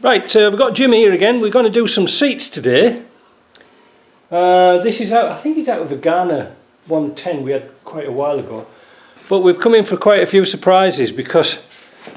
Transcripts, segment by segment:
Right, we've got Jim here again. We're going to do some seats today. This is out, I think it's out of a Ghana 110 we had quite a while ago. But we've come in for quite a few surprises because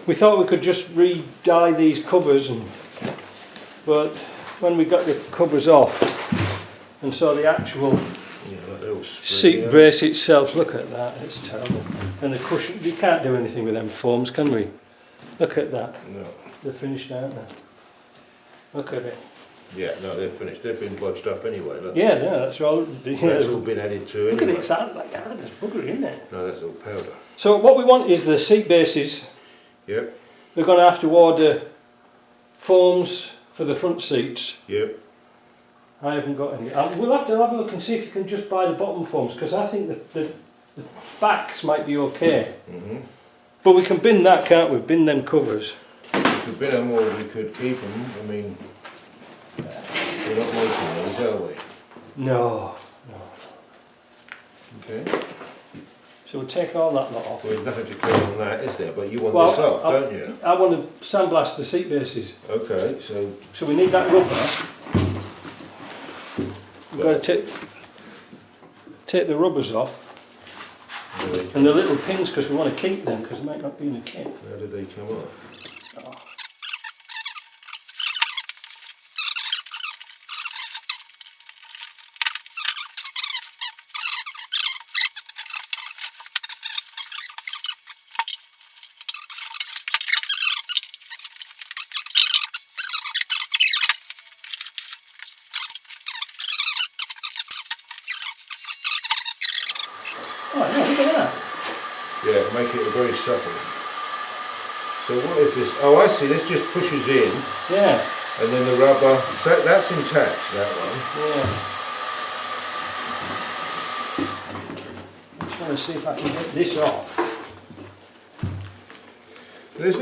we thought we could just re-dye these covers, but when we got the covers off and saw the actual seat brace itself, look at that, it's terrible. And the cushion, you can't do anything with them foams, can we? Look at that. No. They're finished, aren't they? Look at it. Yeah, no, they're finished. They've been bodged up anyway. Look. Yeah, that's all. That's all been added to anyway. Look at it, it's like that, there's buggery in it. No, that's all powder. So what we want is the seat bases. Yep. We're going to have to order foams for the front seats. Yep. I haven't got any. We'll have to have a look and see if you can just buy the bottom foams, because I think the backs might be okay. But we can bin that, can't we? Bin them covers. We could bin them or we could keep them. I mean, we're not making those, are we? No. Okay. So we'll take all that lot off. Well, there's nothing to clear on that, is there? But you want this off, don't you? I want to sandblast the seat bases. Okay, so... So we need that rubber. We've got to take the rubbers off. And the little pins, because we want to keep them, because they might not be in the kit. How did they come off? Oh. Oh, yeah, look at that. Yeah, make it very supple. So what is this? Oh, I see, this just pushes in. Yeah. And then the rubber, so that's intact, that one. Yeah. I'm trying to see if I can get this off. This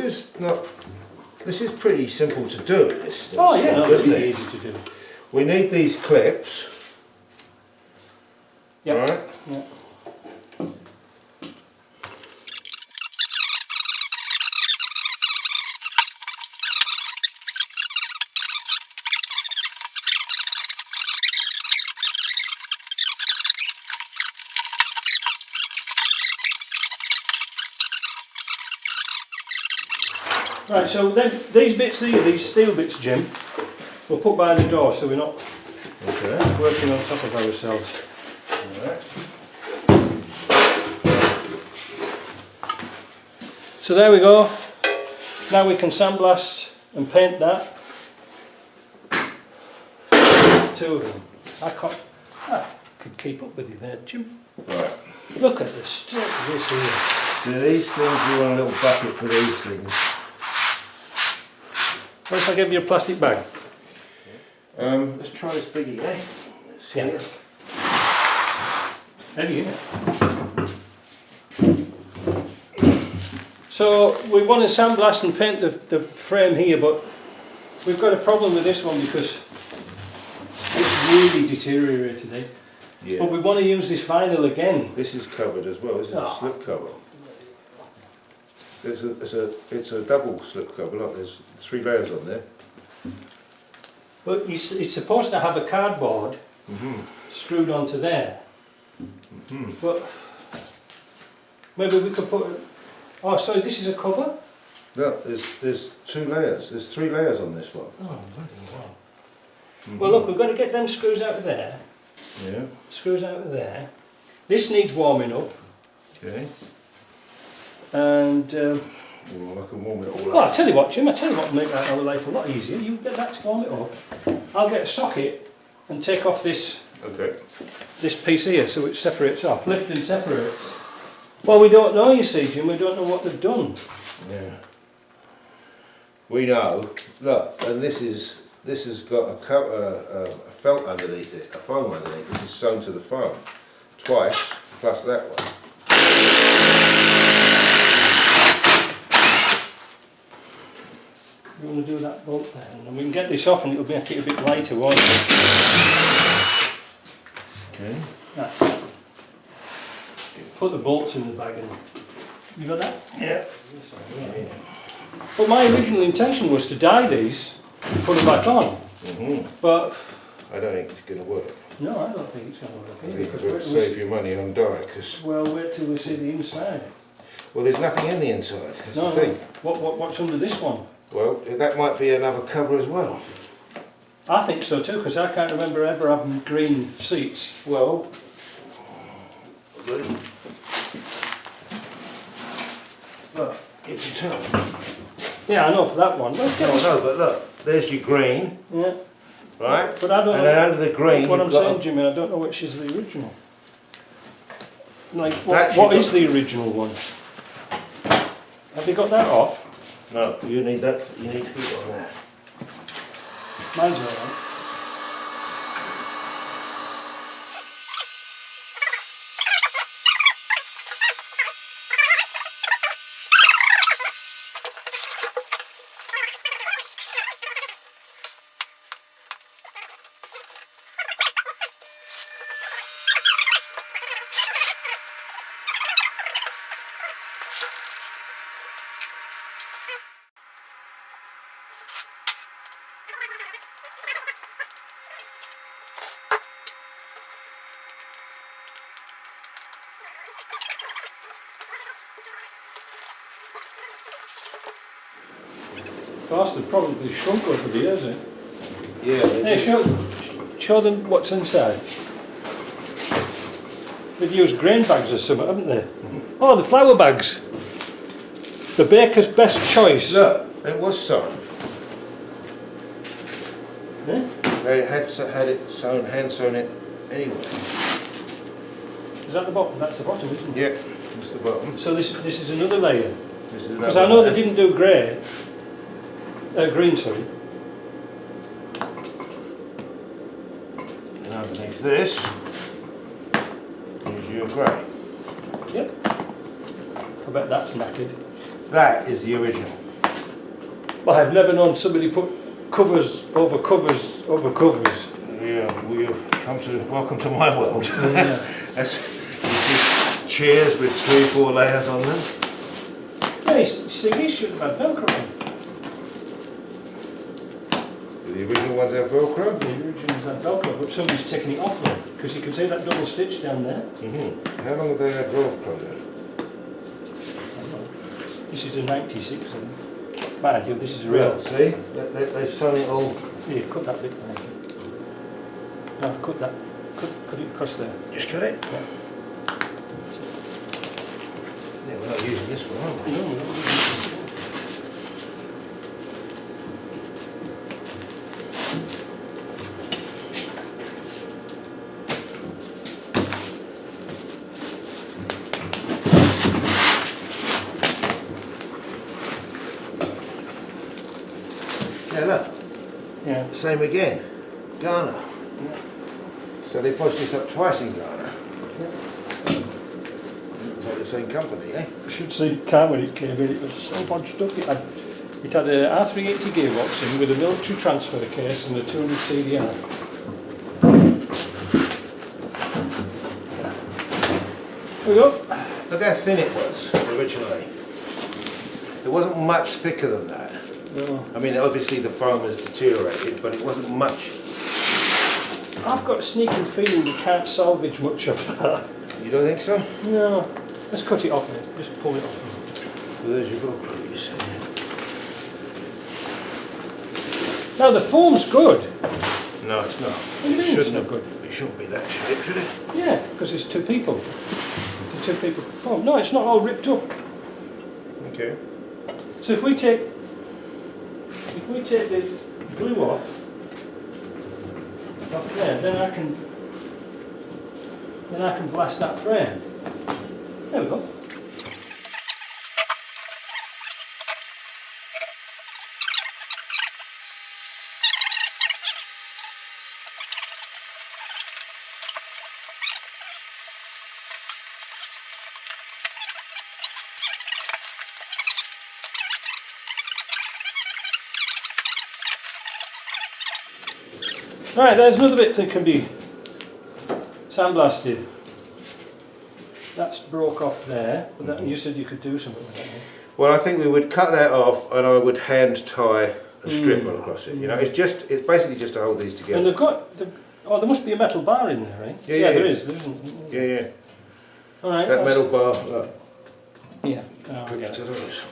is pretty simple to do. This yeah, no, it's isn't really it? easy to do. We need these clips. Yep. Right? Yeah. Right, so then these bits here, these steel bits, Jim, we'll put by the door so we're not working on top of ourselves. Right. So there we go. Now we can sandblast and paint that. Two of them. I could keep up with you there, Jim. Right. Look at the state of this here. So these things, you want a little bucket for these things. What if I give you a plastic bag? Let's try this biggie, eh? Let's see it. Heavy, isn't it? So we want to sandblast and paint the frame here, but we've got a problem with this one because it's really deteriorated, eh? Yeah. But we want to use this vinyl again. This is covered as well. This is a slip cover. It's a double slip cover. Look, there's 3 layers on there. But it's supposed to have a cardboard screwed onto there. But maybe we could put. Oh, sorry, this is a cover. Look, there's 2 layers. There's 3 layers on this one. Oh, bloody hell. Well, look, we've got to get them screws out of there. Yeah. Screws out of there. This needs warming up. Okay. And well, I can warm it all up. well, I'll tell you what, Jim, will make our life a lot easier. You get that to warm it up. I'll get a socket and take off this piece here so it separates off. Lift and separates. Well, we don't know, you see, Jim, we don't know what they've done. Yeah. We know. Look, and this has got a felt underneath it, a foam underneath. This is sewn to the foam twice, plus that one. You want to do that bolt there, and we can get this off and it'll make it a bit lighter, won't it? Okay. Right. Put the bolts in the bag and you got that? Yeah. But my original intention was to dye these put them back on. But I don't think it's going to work. no, I don't think it's going to work I either. think Because you've got wait to till we save your money on dye, because, well, wait till we see the inside. well, there's nothing in the inside, that's No, the thing. what's under this one? Well, that might be another cover as well. I think so too, because I can't remember ever having green seats. Well, good. Look, you can tell. Yeah, I know for that one. Let's get No, this. no, but look, there's your green, Yeah, right? but I don't And know. then under the green, What I'm you've got saying, Jimmy, I don't know which is the original. Like, That's what your- is the original one? Have you got that off? no, you need that. You need heat on that. Mine's alright. Bastard probably shrunk over the years, eh? Yeah. Hey, show them what's inside. They've used grain bags or something, haven't they? Oh, the flour bags. The baker's best choice. Look, it was sewn. Eh? They had it sewn, hand sewn it anyway. Is that the bottom? That's the bottom, isn't it? Yeah, that's the bottom. So this is another layer. This is Because another I know they layer. didn't do grey. Green, sorry. And underneath this is your grey. Yep. I bet that's knackered. That is the original. Well, I've never known somebody put covers over covers over covers. Yeah, we have come to welcome to my world. Yeah. That's this is chairs with 3 or 4 layers on them. Yeah, you see, these should have had Velcro on. The original ones have Velcro. The originals had Velcro, but somebody's taken it off there. Because you can see that double stitch down there. How long have they had Velcro then? I don't know. This is a 96, I think. Mind you, this is a real. Well, see, they've sewn it all. Here, cut that bit there. No, cut that. Cut it across there. Just cut it. Yeah. Yeah, we're not using this one, are we? No, no. Yeah, look, Yeah. same again. Ghana. Yeah. So they posted this up twice in Ghana. Yeah. By the same company, eh? You should see the car when it came in, it was so bunched up. It had a R380 gearbox in with a military transfer case and a 200 CDI. There we go. Look how thin it was originally. It wasn't much thicker than that. No. I mean, obviously the foam has deteriorated, but it wasn't much. I've got a sneaking feeling we can't salvage much of that. You don't think so? No. Let's cut it off a bit. Just pull it off. Well, there's your Velcro, you see. Now the foam's good. No, it's not. What do you mean it's not good? It shouldn't be that shape, should it? Yeah, because it's two people. The two people foam. No, it's not all ripped up. Okay. So if we take the glue off there, then I can blast that frame. There we go. Right, there's another bit that can be sandblasted. That's broke off there, but that, you said you could do something with that. Well, I think we would cut that off and I would hand tie a strip on across it. You know, it's basically just to hold these together. And oh, there must be a metal bar in there, right? Yeah, there is. There isn't. Yeah. All right. That metal bar. Look. Yeah. Oh, I get To it. those.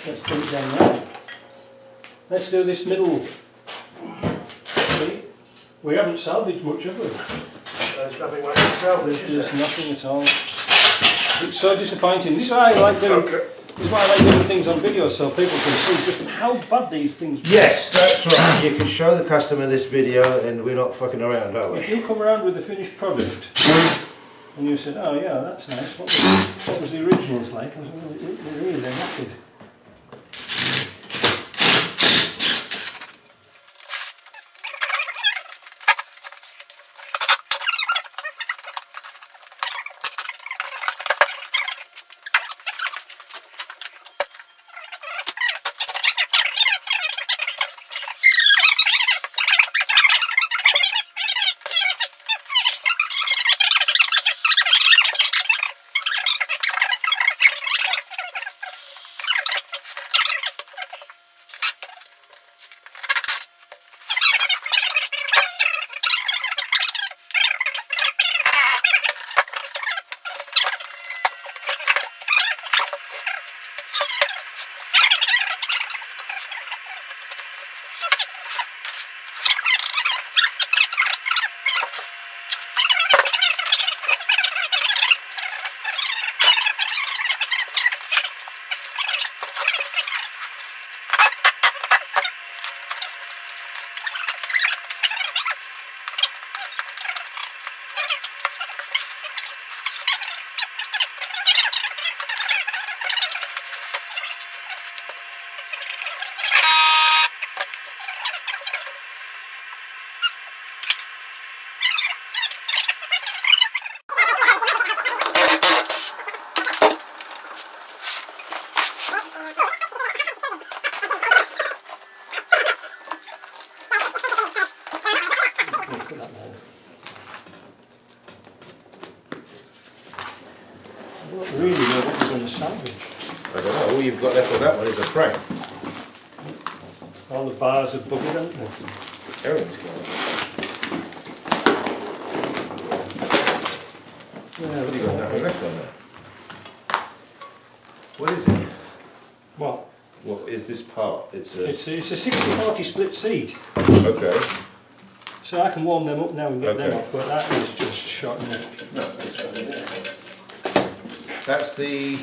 Let's put it down there. Let's do this middle. We haven't salvaged much, have we? There's nothing like to salvage, is There's there? nothing at all. It's so disappointing. This is why I like doing. This is why I like doing things on video, so people can see just how bad these things. Yes, that's right. You can show the customer this video, and we're not fucking around, are we? If you come around with the finished product, and you said, "Oh yeah, that's nice. What was the originals like?" I was like, "Well, they're really knackered." I don't really know what we're going to salvage. I don't know. All you've got left on that one is a frame. All the bars are buggered, aren't they? Everything's gone. Yeah, You've got nothing left on there. What is it? What? What is this part? It's a... It's a 60-40 split seat. Okay. So I can warm them up now and get them Okay. off, but that is just short neck. No, it's right in there. That's the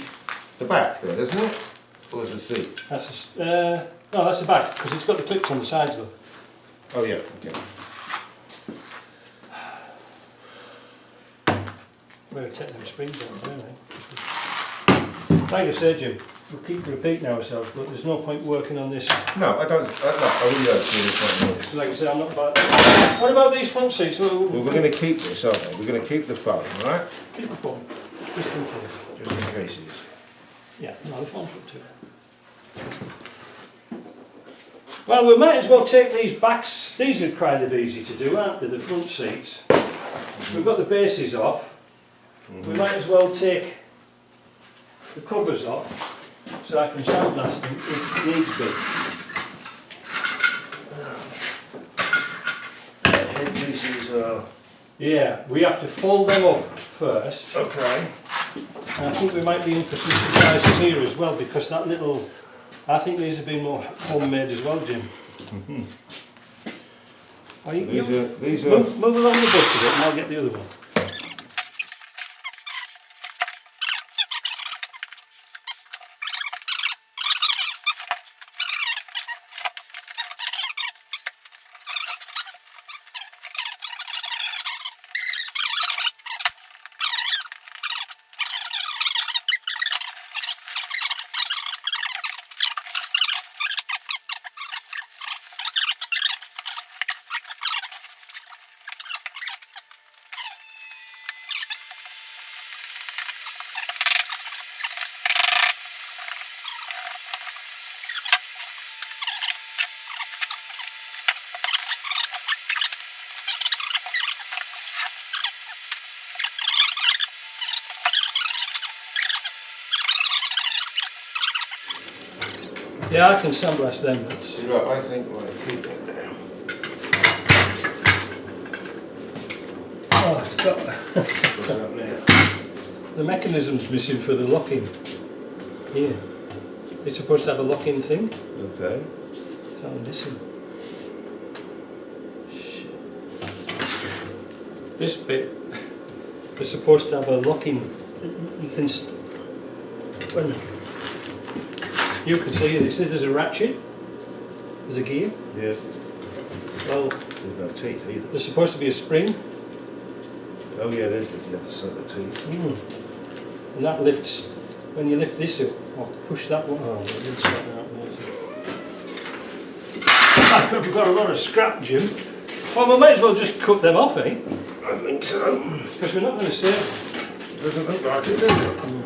back there, isn't it? Or is the seat? That's no, that's the back, because it's got the clips on the sides though. Oh yeah, okay. We're taking them springs out, don't we? Like I said, Jim, we'll keep repeating ourselves, but there's no point working on this. No, I really don't see this one. Because like I said, I'm not about. What about these front seats? Well, we're going to keep this, aren't we? We're going to keep the foam, right? Keep the phone, just in case. Just in case it is. Yeah, no, the phone's up to it. Well, we might as well take these backs. These are kind of easy to do, aren't they? The front seats. We've got the bases off. We might as well take the covers off so I can sandblast them if needs be. Head pieces are... Yeah, we have to fold them up first. Okay. And I think we might be in for some surprises here as well, because that little... I think these have been more homemade as well, Jim. Are you, These are... move along the bush a bit and I'll get the other one. Yeah, I can sandblast them. That's... Right, I think we'll keep that there. Oh, it's got What's up now? the mechanism's missing for the locking. Here. It's supposed to have a lock-in thing. Okay. It's all missing. Shit. This bit is supposed to have a lock-in. You can... When you can see this, there's a ratchet. There's a gear. Yeah. Well, There's no teeth either. there's supposed to be a spring. Oh yeah, there's the other side of the teeth. And that lifts, when you lift this up, or push that one, oh, it didn't start out there. We've got a lot of scrap, Jim. Well, we might as well just cut them off, eh? I think so. Because we're not going to save them. Doesn't look like it, does it?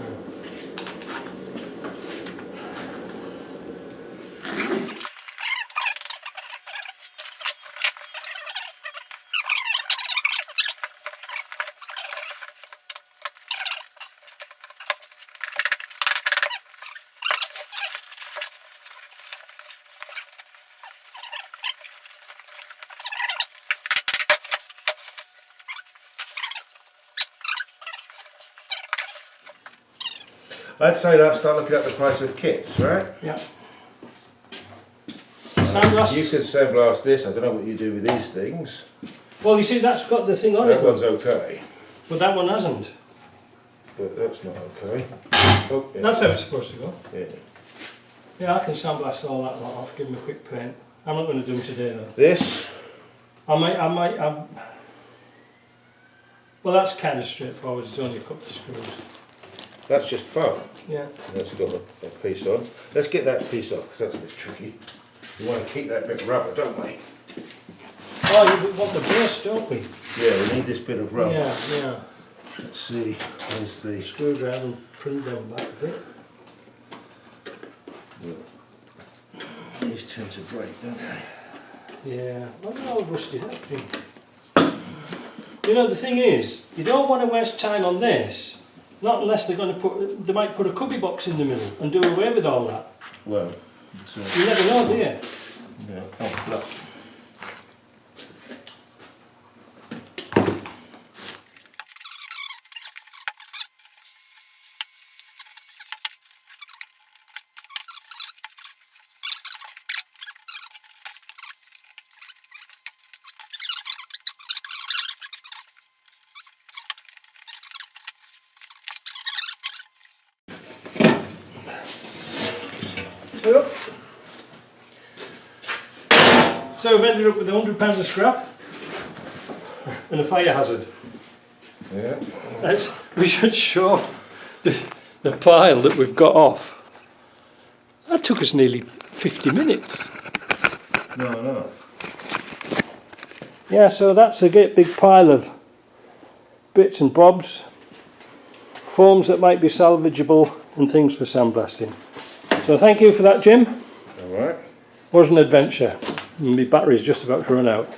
I'd say that start looking at the price of kits, right? Yeah. Sandblast. You said sandblast this, I don't know what you do with these things. Well, you see, that's got the thing on That it, one's okay, but that one hasn't. but that's not okay. Oh, yeah. That's how it's supposed to go. Yeah. Yeah, I can sandblast all that lot off, give them a quick paint. I'm not going to do them today though. This, Well, that's kind of straightforward, it's only a couple of screws. that's just foam. Yeah. That's got a piece on. Let's get that piece off, because that's a bit tricky. We want to keep that bit of rubber, don't we? Oh, you want the base, don't we? Yeah, we need this bit of rubber. Yeah, yeah. Let's see, where's the... Screwdriver and print them back a bit. These tend to break, don't they? Yeah, look at how rusted that thing. You know, the thing is, you don't want to waste time on this. Not unless they're going to they might put a cubby box in the middle and do away with all that. Well, You never know, do you? yeah. Oh, look. So we've ended up with £100 of scrap and a fire hazard. Yeah. We should show the pile that we've got off. That took us nearly 50 minutes. No. Yeah, so that's a great big pile of bits and bobs, foams that might be salvageable and things for sandblasting. So thank you for that, Jim. All right. Was an adventure. My battery's just about to run out.